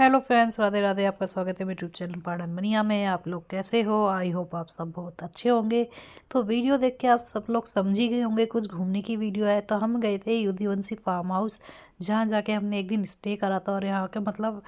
Hello friends, Radhe Radhe. आपका स्वागत है मेरे यूट्यूब चैनल पार्डन मनिया में। आप लोग कैसे हो? आई होप आप सब बहुत अच्छे होंगे। तो वीडियो देख के आप सब लोग समझ ही गए होंगे कुछ घूमने की वीडियो है। तो हम गए थे युधिवंशी फार्म हाउस, जहाँ जाके हमने एक दिन स्टे करा था। और यहाँ के मतलब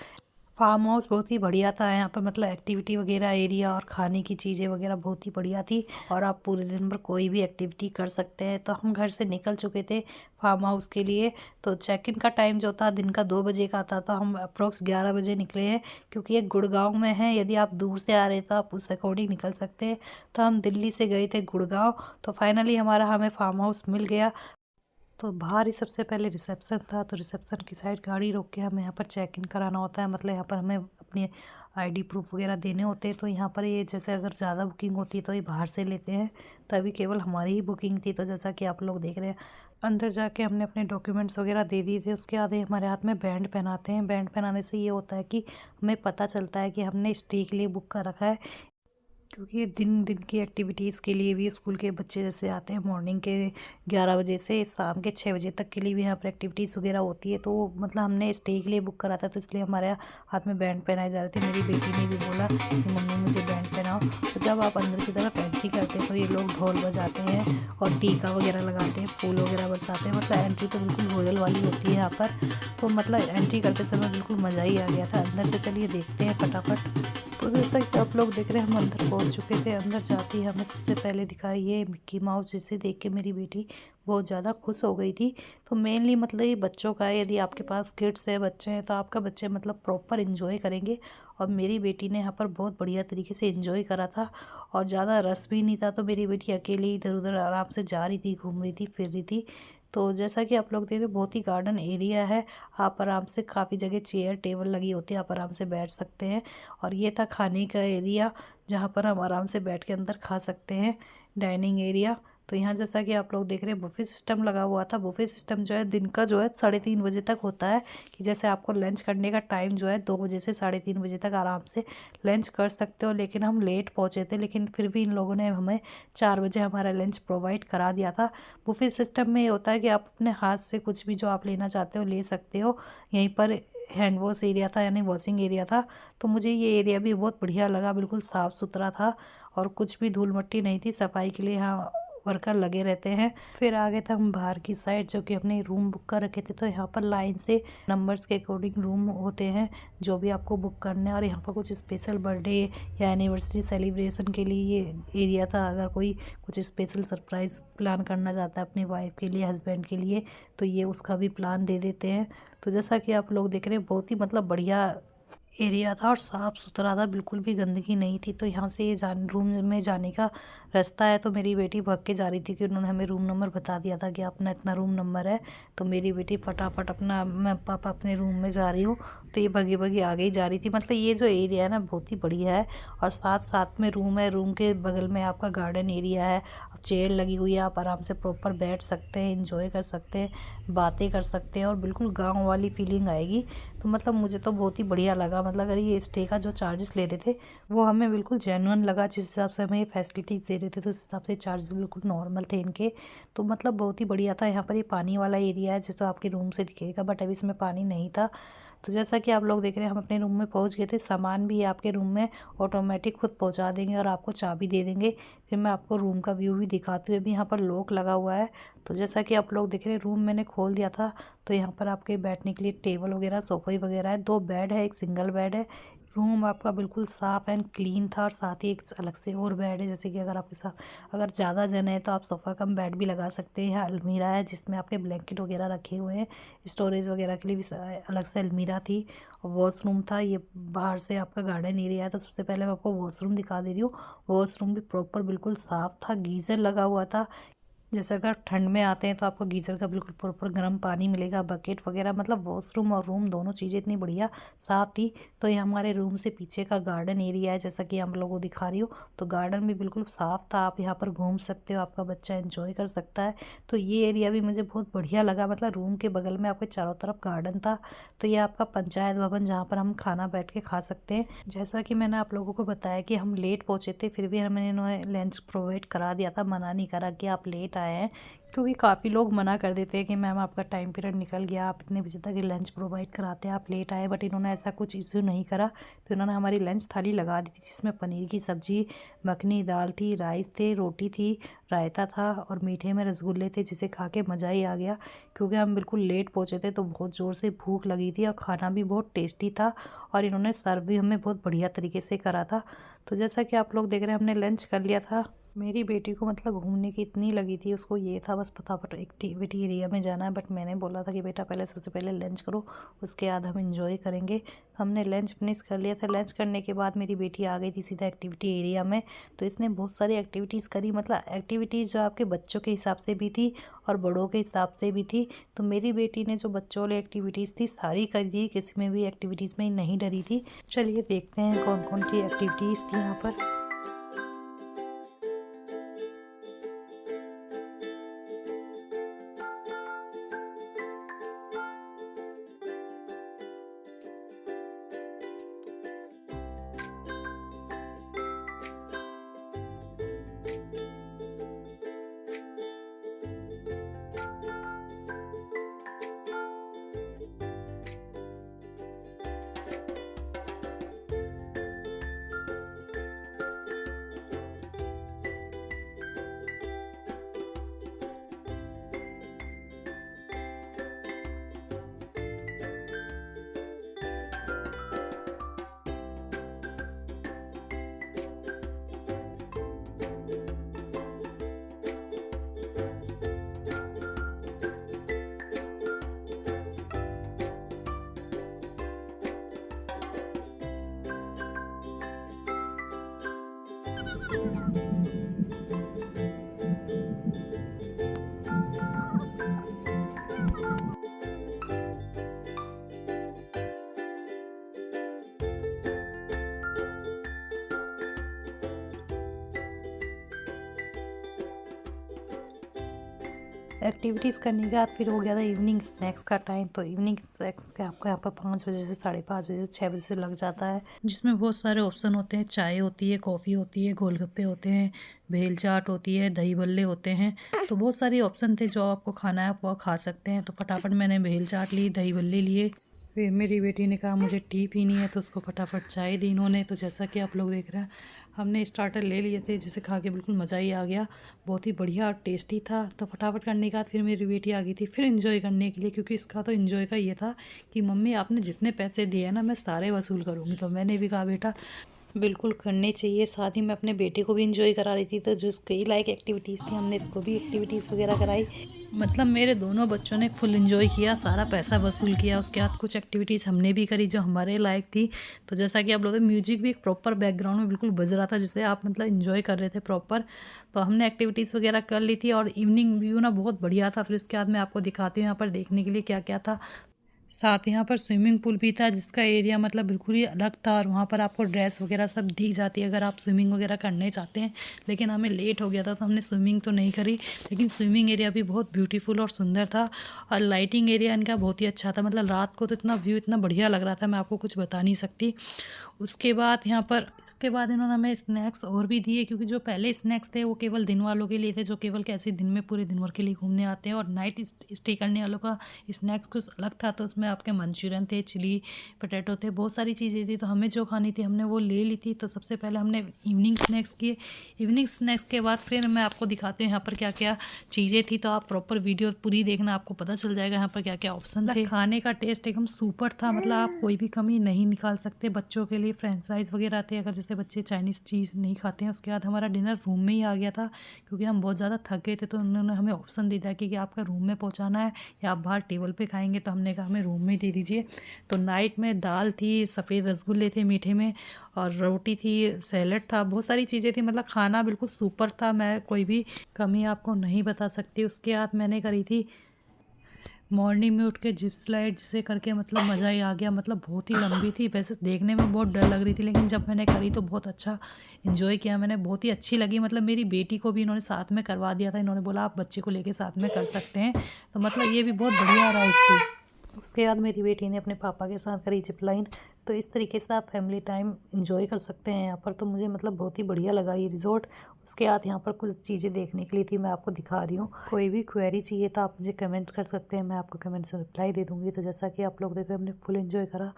फार्म हाउस बहुत ही बढ़िया था। यहाँ पर मतलब एक्टिविटी वगैरह एरिया और खाने की चीज़ें वगैरह बहुत ही बढ़िया थी। और आप पूरे दिन भर कोई भी एक्टिविटी कर सकते हैं। तो हम घर से निकल चुके थे फार्म हाउस के लिए। तो चेक इन का टाइम जो था दिन का 2 बजे का था। तो हम अप्रोक्स 11 बजे निकले हैं, क्योंकि ये गुड़गांव में है। यदि आप दूर से आ रहे तो आप उस अकॉर्डिंग निकल सकते हैं। तो हम दिल्ली से गए थे गुड़गांव। तो फाइनली हमें फार्म हाउस मिल गया। तो बाहर ही सबसे पहले रिसेप्शन था। तो रिसेप्शन की साइड गाड़ी रोक के हमें यहाँ पर चेक इन कराना होता है। मतलब यहाँ पर हमें अपनी आईडी प्रूफ वगैरह देने होते हैं। तो यहाँ पर ये जैसे अगर ज़्यादा बुकिंग होती है तो ये बाहर से लेते हैं। तभी केवल हमारी ही बुकिंग थी। तो जैसा कि आप लोग देख रहे हैं, अंदर जाके हमने अपने डॉक्यूमेंट्स वगैरह दे दिए थे। उसके बाद ये हमारे हाथ में बैंड पहनाते हैं। बैंड पहनाने से ये होता है कि हमें पता चलता है कि हमने स्टे के लिए बुक कर रखा है। क्योंकि दिन दिन की एक्टिविटीज़ के लिए भी स्कूल के बच्चे जैसे आते हैं मॉर्निंग के 11 बजे से शाम के 6 बजे तक के लिए भी यहाँ पर एक्टिविटीज़ वगैरह होती है। तो मतलब हमने स्टे के लिए बुक करा था, तो इसलिए हमारे हाथ में बैंड पहनाए जा रहे थे। मेरी बेटी ने भी बोला कि मम्मी मुझे बैंड पहनाओ। तो जब आप अंदर की तरफ एंट्री करते हैं तो ये लोग ढोल बजाते हैं और टीका वगैरह लगाते हैं, फूल वगैरह बरसाते हैं। मतलब एंट्री तो बिल्कुल रॉयल वाली होती है यहाँ पर। तो मतलब एंट्री करते समय बिल्कुल मज़ा ही आ गया था अंदर से। चलिए देखते हैं फटाफट। तो जैसा कि आप लोग देख रहे हैं, हम अंदर पहुंच चुके थे। अंदर जाते ही हमें सबसे पहले दिखाई ये मिक्की माउस, जिसे देख के मेरी बेटी बहुत ज़्यादा खुश हो गई थी। तो मेनली मतलब ये बच्चों का है। यदि आपके पास किड्स है, बच्चे हैं, तो आपका बच्चे मतलब प्रॉपर इन्जॉय करेंगे। और मेरी बेटी ने यहाँ पर बहुत बढ़िया तरीके से इन्जॉय करा था। और ज़्यादा रस भी नहीं था। तो मेरी बेटी अकेले इधर उधर आराम से जा रही थी, घूम रही थी, फिर रही थी। तो जैसा कि आप लोग देख रहे हैं, बहुत ही गार्डन एरिया है। आप आराम से काफ़ी जगह चेयर टेबल लगी होती है, आप आराम से बैठ सकते हैं। और ये था खाने का एरिया, जहाँ पर हम आराम से बैठ के अंदर खा सकते हैं, डाइनिंग एरिया। तो यहाँ जैसा कि आप लोग देख रहे हैं, बुफे सिस्टम लगा हुआ था। बुफे सिस्टम जो है दिन का जो है 3:30 बजे तक होता है। कि जैसे आपको लंच करने का टाइम जो है 2 बजे से 3:30 बजे तक आराम से लंच कर सकते हो। लेकिन हम लेट पहुँचे थे, लेकिन फिर भी इन लोगों ने हमें 4 बजे हमारा लंच प्रोवाइड करा दिया था। बुफे सिस्टम में ये होता है कि आप अपने हाथ से कुछ भी जो आप लेना चाहते हो ले सकते हो। यहीं पर हैंड वॉश एरिया था, यानी वॉशिंग एरिया था। तो मुझे ये एरिया भी बहुत बढ़िया लगा, बिल्कुल साफ़ सुथरा था। और कुछ भी धूल मट्टी नहीं थी। सफाई के लिए यहाँ वर्कर लगे रहते हैं। फिर आगे था हम बाहर की साइड, जो कि अपने रूम बुक कर रखे थे। तो यहाँ पर लाइन से नंबर्स के अकॉर्डिंग रूम होते हैं जो भी आपको बुक करने। और यहाँ पर कुछ स्पेशल बर्थडे या एनिवर्सरी सेलिब्रेशन के लिए ये एरिया था। अगर कोई कुछ स्पेशल सरप्राइज़ प्लान करना चाहता है अपनी वाइफ के लिए, हस्बैंड के लिए, तो ये उसका भी प्लान दे देते हैं। तो जैसा कि आप लोग देख रहे हैं, बहुत ही मतलब बढ़िया एरिया था और साफ़ सुथरा था, बिल्कुल भी गंदगी नहीं थी। तो यहाँ से ये रूम में जाने का रास्ता है। तो मेरी बेटी भाग के जा रही थी कि उन्होंने हमें रूम नंबर बता दिया था कि अपना इतना रूम नंबर है। तो मेरी बेटी फटाफट अपना, मैं पापा अपने रूम में जा रही हूँ, तो ये भगी भगी आगे ही जा रही थी। मतलब ये जो एरिया है ना, बहुत ही बढ़िया है। और साथ साथ में रूम है, रूम के बगल में आपका गार्डन एरिया है। चेयर लगी हुई है, आप आराम से प्रॉपर बैठ सकते हैं, इंजॉय कर सकते हैं, बातें कर सकते हैं और बिल्कुल गाँव वाली फीलिंग आएगी। तो मतलब मुझे तो बहुत ही बढ़िया लगा। मतलब अगर ये स्टे का जो चार्जेस ले रहे थे वो हमें बिल्कुल जेन्युइन लगा। जिस हिसाब से हमें ये फैसिलिटीज़ दे रहे थे, तो उस हिसाब से चार्जेस बिल्कुल नॉर्मल थे इनके। तो मतलब बहुत ही बढ़िया था। यहाँ पर ये पानी वाला एरिया है, जैसे आपके रूम से दिखेगा, बट अभी इसमें पानी नहीं था। तो जैसा कि आप लोग देख रहे हैं, हम अपने रूम में पहुंच गए थे। सामान भी आपके रूम में ऑटोमेटिक खुद पहुंचा देंगे और आपको चाबी दे देंगे। फिर मैं आपको रूम का व्यू भी दिखाती हूँ। अभी यहाँ पर लॉक लगा हुआ है। तो जैसा कि आप लोग देख रहे हैं, रूम मैंने खोल दिया था। तो यहाँ पर आपके बैठने के लिए टेबल वगैरह, सोफे वगैरह है। 2 बेड है, एक सिंगल बेड है। रूम आपका बिल्कुल साफ़ एंड क्लीन था। और साथ ही एक अलग से और बेड है, जैसे कि अगर आपके साथ अगर ज़्यादा जन है तो आप सोफ़ा कम बेड भी लगा सकते हैं। यहाँ अलमीरा है जिसमें आपके ब्लैंकेट वगैरह रखे हुए हैं। स्टोरेज वगैरह के लिए भी अलग से अलमीरा थी। वॉशरूम था। ये बाहर से आपका गार्डन एरिया है। तो सबसे पहले मैं आपको वॉशरूम दिखा दे रही हूँ। वॉशरूम भी प्रॉपर बिल्कुल साफ़ था। गीज़र लगा हुआ था। जैसे अगर ठंड में आते हैं तो आपको गीज़र का बिल्कुल प्रॉपर गर्म पानी मिलेगा, बकेट वगैरह। मतलब वॉशरूम और रूम दोनों चीज़ें इतनी बढ़िया साफ़ थी। तो ये हमारे रूम से पीछे का गार्डन एरिया है, जैसा कि हम लोगों को दिखा रही हूँ। तो गार्डन भी बिल्कुल साफ़ था। आप यहाँ पर घूम सकते हो, आपका बच्चा एंजॉय कर सकता है। तो ये एरिया भी मुझे बहुत बढ़िया लगा। मतलब रूम के बगल में आपके चारों तरफ गार्डन था। तो ये आपका पंचायत भवन, जहाँ पर हम खाना बैठ के खा सकते हैं। जैसा कि मैंने आप लोगों को बताया कि हम लेट पहुँचे थे, फिर भी हमें इन्होंने लंच प्रोवाइड करा दिया था। मना नहीं करा कि आप लेट आए हैं, क्योंकि काफ़ी लोग मना कर देते हैं कि मैम आपका टाइम पीरियड निकल गया, आप इतने बजे तक लंच प्रोवाइड कराते हैं, आप लेट आए। बट इन्होंने ऐसा कुछ इश्यू नहीं करा, तो इन्होंने हमारी लंच थाली लगा दी थी, जिसमें पनीर की सब्ज़ी, मखनी दाल थी, राइस थे, रोटी थी, रायता था और मीठे में रसगुल्ले थे, जिसे खा के मज़ा ही आ गया। क्योंकि हम बिल्कुल लेट पहुँचे थे तो बहुत ज़ोर से भूख लगी थी और खाना भी बहुत टेस्टी था और इन्होंने सर्व भी हमें बहुत बढ़िया तरीके से करा था। तो जैसा कि आप लोग देख रहे हैं, हमने लंच कर लिया था। मेरी बेटी को मतलब घूमने की इतनी लगी थी, उसको ये था बस फटाफट एक्टिविटी एरिया में जाना है। बट मैंने बोला था कि बेटा पहले सबसे पहले लंच करो, उसके बाद हम इंजॉय करेंगे। हमने लंच फिनिश कर लिया था। लंच करने के बाद मेरी बेटी आ गई थी सीधा एक्टिविटी एरिया में। तो इसने बहुत सारी एक्टिविटीज़ करी, मतलब एक्टिविटीज़ जो आपके बच्चों के हिसाब से भी थी और बड़ों के हिसाब से भी थी। तो मेरी बेटी ने जो बच्चों वाली एक्टिविटीज़ थी सारी करी थी, किसी में भी एक्टिविटीज़ में नहीं डरी थी। चलिए देखते हैं कौन कौन सी एक्टिविटीज़ थी यहाँ पर। एक्टिविटीज़ करने के बाद फिर हो गया था इवनिंग स्नैक्स का टाइम। तो इवनिंग स्नैक्स का आपको यहाँ पर 5 बजे से 5:30 बजे से 6 बजे से लग जाता है, जिसमें बहुत सारे ऑप्शन होते हैं। चाय होती है, कॉफ़ी होती है, गोलगप्पे होते हैं, भेल चाट होती है, दही बल्ले होते हैं। तो बहुत सारे ऑप्शन थे, जो आपको खाना है आप वो खा सकते हैं। तो फटाफट मैंने भेल चाट ली, दही बल्ले लिए। फिर मेरी बेटी ने कहा मुझे टी पीनी है, तो उसको फटाफट चाय दी इन्होंने। तो जैसा कि आप लोग देख रहे हैं, हमने स्टार्टर ले लिए थे, जिसे खा के बिल्कुल मज़ा ही आ गया, बहुत ही बढ़िया और टेस्टी था। तो फटाफट करने के बाद फिर मेरी बेटी आ गई थी फिर इन्जॉय करने के लिए, क्योंकि इसका तो इन्जॉय का ये था कि मम्मी आपने जितने पैसे दिए हैं ना, मैं सारे वसूल करूँगी। तो मैंने भी कहा बेटा बिल्कुल करने चाहिए। साथ ही मैं अपने बेटे को भी इंजॉय करा रही थी, तो जो कई लाइक एक्टिविटीज़ थी हमने इसको भी एक्टिविटीज़ वगैरह कराई। मतलब मेरे दोनों बच्चों ने फुल इंजॉय किया, सारा पैसा वसूल किया। उसके बाद कुछ एक्टिविटीज़ हमने भी करी जो हमारे लायक थी। तो जैसा कि आप लोग, म्यूजिक भी एक प्रॉपर बैकग्राउंड में बिल्कुल बज रहा था, जिससे आप मतलब इंजॉय कर रहे थे प्रॉपर। तो हमने एक्टिविटीज़ वगैरह कर ली थी और इवनिंग व्यू ना बहुत बढ़िया था। फिर उसके बाद मैं आपको दिखाती हूँ यहाँ पर देखने के लिए क्या क्या था। साथ यहाँ पर स्विमिंग पूल भी था, जिसका एरिया मतलब बिल्कुल ही अलग था और वहाँ पर आपको ड्रेस वगैरह सब दी जाती है अगर आप स्विमिंग वगैरह करने चाहते हैं। लेकिन हमें लेट हो गया था तो हमने स्विमिंग तो नहीं करी, लेकिन स्विमिंग एरिया भी बहुत ब्यूटीफुल और सुंदर था और लाइटिंग एरिया इनका बहुत ही अच्छा था। मतलब रात को तो इतना व्यू इतना बढ़िया लग रहा था, मैं आपको कुछ बता नहीं सकती। उसके बाद यहाँ पर इसके बाद इन्होंने हमें स्नैक्स और भी दिए, क्योंकि जो पहले स्नैक्स थे वो केवल दिन वालों के लिए थे, जो केवल कैसे दिन में पूरे दिन भर के लिए घूमने आते हैं। और नाइट स्टे करने वालों का स्नैक्स कुछ अलग था। तो उसमें आपके मंचूरियन थे, चिली पोटैटो थे, बहुत सारी चीज़ें थी। तो हमें जो खानी थी हमने वो ले ली थी। तो सबसे पहले हमने इवनिंग स्नैक्स किए। इवनिंग स्नैक्स के बाद फिर मैं आपको दिखाती हूँ यहाँ पर क्या क्या चीज़ें थी। तो आप प्रॉपर वीडियो पूरी देखना, आपको पता चल जाएगा यहाँ पर क्या क्या ऑप्शन थे। खाने का टेस्ट एकदम सुपर था, मतलब आप कोई भी कमी नहीं निकाल सकते। बच्चों के लिए फ्रेंच फ्राइज वगैरह थे, अगर जैसे बच्चे चाइनीज़ चीज़ नहीं खाते हैं। उसके बाद हमारा डिनर रूम में ही आ गया था, क्योंकि हम बहुत ज़्यादा थक गए थे। तो उन्होंने हमें ऑप्शन दिया था कि आपका रूम में पहुंचाना है या आप बाहर टेबल पे खाएंगे। तो हमने कहा हमें रूम में दे दीजिए। तो नाइट में दाल थी, सफ़ेद रसगुल्ले थे मीठे में, और रोटी थी, सैलड था, बहुत सारी चीज़ें थी। मतलब खाना बिल्कुल सुपर था, मैं कोई भी कमी आपको नहीं बता सकती। उसके बाद मैंने करी थी मॉर्निंग में उठ के जिप स्लाइड, जिसे करके मतलब मज़ा ही आ गया। मतलब बहुत ही लंबी थी, वैसे देखने में बहुत डर लग रही थी, लेकिन जब मैंने करी तो बहुत अच्छा इन्जॉय किया मैंने, बहुत ही अच्छी लगी। मतलब मेरी बेटी को भी इन्होंने साथ में करवा दिया था। इन्होंने बोला आप बच्चे को लेके साथ में कर सकते हैं। तो मतलब ये भी बहुत बढ़िया राइड थी। उसके बाद मेरी बेटी ने अपने पापा के साथ करी जिप लाइन। तो इस तरीके से आप फैमिली टाइम इंजॉय कर सकते हैं यहाँ पर। तो मुझे मतलब बहुत ही बढ़िया लगा ये रिज़ॉर्ट। उसके बाद यहाँ पर कुछ चीज़ें देखने के लिए थी, मैं आपको दिखा रही हूँ। कोई भी क्वेरी चाहिए तो आप मुझे कमेंट्स कर सकते हैं, मैं आपको कमेंट्स में रिप्लाई दे दूँगी। तो जैसा कि आप लोग देख रहे हैं, हमने फुल एंजॉय करा।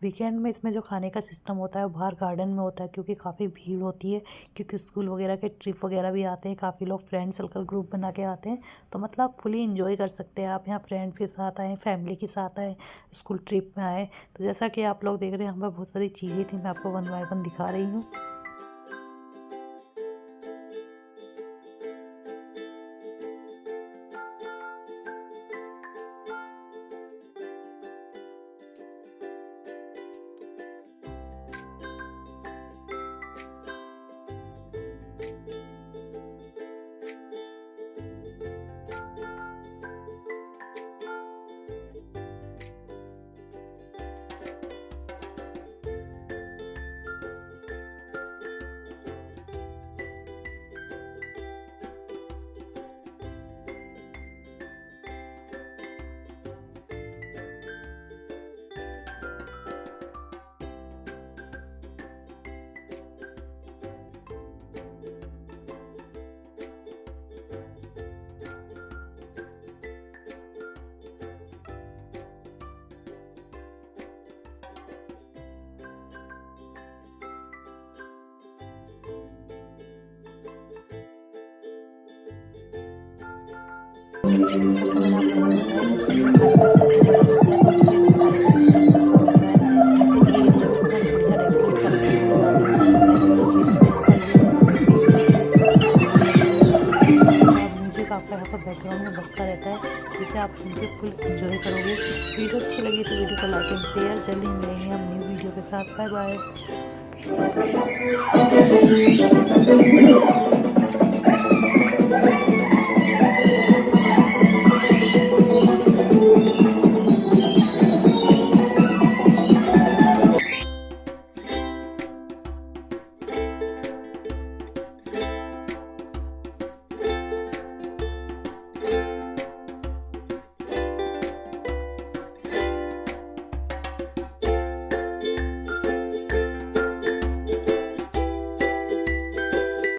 वीकेंड में इसमें जो खाने का सिस्टम होता है वो बाहर गार्डन में होता है, क्योंकि काफ़ी भीड़ होती है, क्योंकि स्कूल वगैरह के ट्रिप वगैरह भी आते हैं, काफ़ी लोग फ्रेंड सर्कल ग्रुप बना के आते हैं। तो मतलब फुली इंजॉय कर सकते हैं आप यहाँ, फ्रेंड्स के साथ आएँ, फैमिली के साथ आएँ, स्कूल ट्रिप में आए। तो जैसा कि आप लोग देख रहे हैं, यहाँ पर बहुत सारी चीज़ें थी, मैं आपको वन बाय वन दिखा रही हूँ। सबसे पहले आप लोगों को बताया जैसे खाने का सिस्टम होता है, तो खाने का सिस्टम बहुत अच्छा होता है। जैसे कि ये रिजॉर्ट बहुत बढ़िया डेकोरेट करके इन्होंने बनाया है, नेचुरल चीज़ों से इसका ये बनाया है। ये देखिए इसके बाद म्यूजिक आपका यहाँ पर बैकग्राउंड में बजता रहता है, जिसे आप सुन के फुल इंजॉय करोगे। वीडियो अच्छी लगी तो वीडियो को लाइक एंड शेयर। जल्दी मिलेंगे हम न्यू वीडियो के साथ। Bye bye.